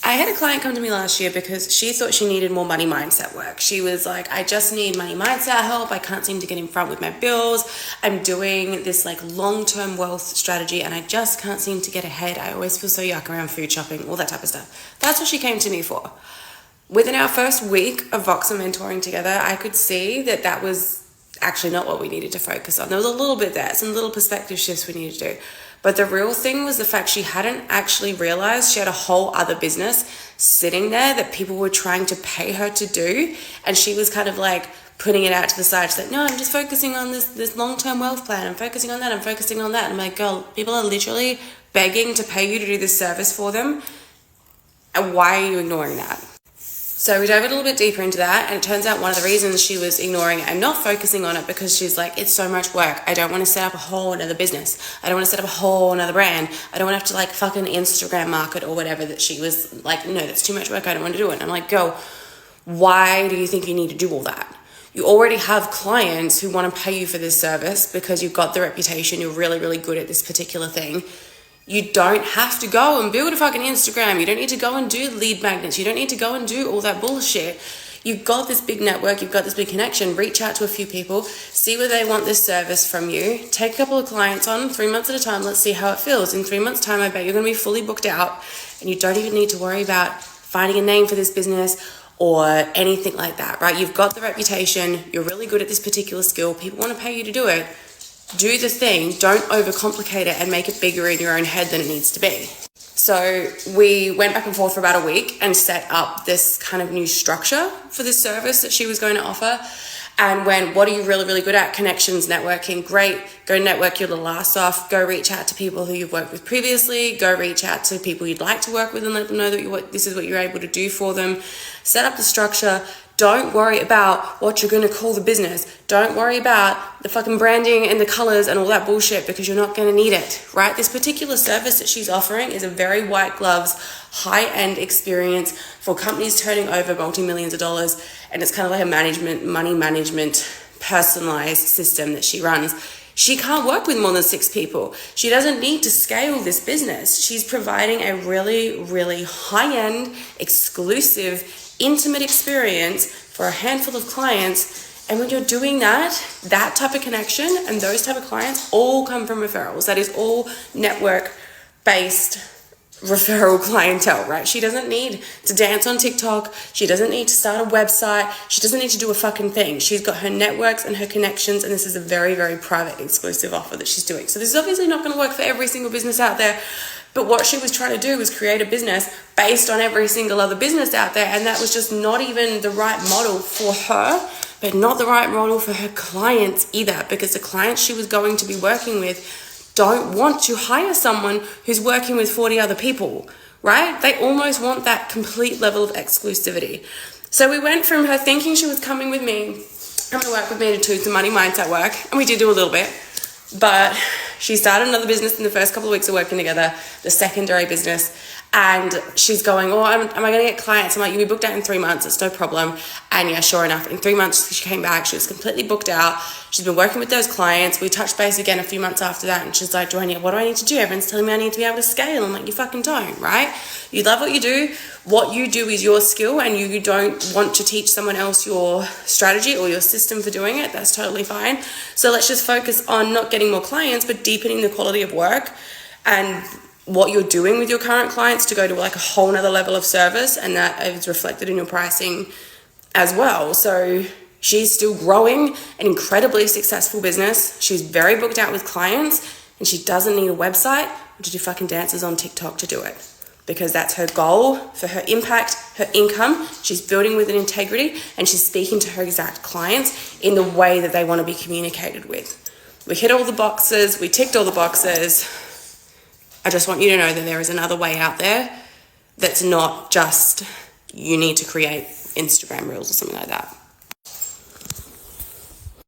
I had a client come to me last year because she thought she needed more money mindset work. She was like, I just need money mindset help. I can't seem to get in front with my bills. I'm doing this like long-term wealth strategy and I just can't seem to get ahead. I always feel so yuck around food shopping, all that type of stuff. That's what she came to me for. Within our first week of voxer mentoring together, I could see that that was actually not what we needed to focus on. There was a little bit there, some little perspective shifts we needed to do. But the real thing was the fact she hadn't actually realized she had a whole other business sitting there that people were trying to pay her to do. And she was kind of like putting it out to the side. She's like, no, I'm just focusing on this long-term wealth plan. I'm focusing on that. I'm focusing on that. And I'm like, girl, people are literally begging to pay you to do this service for them. And why are you ignoring that? So we dove a little bit deeper into that, and it turns out one of the reasons she was ignoring it and not focusing on it because she's like, it's so much work. I don't want to set up a whole another business. I don't want to set up a whole another brand. I don't want to have to like fucking Instagram market or whatever, that she was like, no, that's too much work. I don't want to do it. And I'm like, girl, why do you think you need to do all that? You already have clients who want to pay you for this service because you've got the reputation. You're really, really good at this particular thing. You don't have to go and build a fucking Instagram. You don't need to go and do lead magnets. You don't need to go and do all that bullshit. You've got this big network. You've got this big connection. Reach out to a few people. See where they want this service from you. Take a couple of clients on 3 months at a time. Let's see how it feels. In 3 months' time, I bet you're going to be fully booked out. And you don't even need to worry about finding a name for this business or anything like that, right? You've got the reputation. You're really good at this particular skill. People want to pay you to do it. Do the thing, don't overcomplicate it and make it bigger in your own head than it needs to be. So we went back and forth for about a week and set up this kind of new structure for this service that she was going to offer. And when, what are you really, really good at? Connections, networking, great. Go network your little ass off. Go reach out to people who you've worked with previously. Go reach out to people you'd like to work with and let them know that this is what you're able to do for them. Set up the structure. Don't worry about what you're going to call the business. Don't worry about the fucking branding and the colors and all that bullshit because you're not going to need it, right? This particular service that she's offering is a very white gloves, high-end experience for companies turning over multi-millions of dollars. And it's kind of like a money management, personalized system that she runs. She can't work with more than 6 people. She doesn't need to scale this business. She's providing a really, really high-end, exclusive, intimate experience for a handful of clients. And when you're doing that type of connection and those type of clients all come from referrals. That is all network-based referral clientele, right? She doesn't need to dance on TikTok. She doesn't need to start a website. She doesn't need to do a fucking thing. She's got her networks and her connections, and this is a very, very private, exclusive offer that she's doing. So this is obviously not going to work for every single business out there, but what she was trying to do was create a business based on every single other business out there, and that was just not even the right model for her, but not the right model for her clients either, because the clients she was going to be working with don't want to hire someone who's working with 40 other people, right? They almost want that complete level of exclusivity. So we went from her thinking she was coming with me, coming to work with me to do some money mindset work, and we did do a little bit, but she started another business in the first couple of weeks of working together, the secondary business, and she's going, oh, am I going to get clients? I'm like, you'll be booked out in 3 months, it's no problem. And yeah, sure enough, in 3 months, she came back, she was completely booked out. She's been working with those clients. We touched base again a few months after that, and she's like, Joanne, what do I need to do? Everyone's telling me I need to be able to scale. I'm like, you fucking don't, right? You love what you do. What you do is your skill, and you don't want to teach someone else your strategy or your system for doing it. That's totally fine. So let's just focus on not getting more clients, but deepening the quality of work and what you're doing with your current clients to go to like a whole nother level of service, and that is reflected in your pricing as well. So she's still growing an incredibly successful business. She's very booked out with clients, and she doesn't need a website or to do fucking dances on TikTok to do it, because that's her goal for her impact, her income. She's building with an integrity, and she's speaking to her exact clients in the way that they want to be communicated with. We hit all the boxes. We ticked all the boxes. I just want you to know that there is another way out there that's not just you need to create Instagram reels or something like that.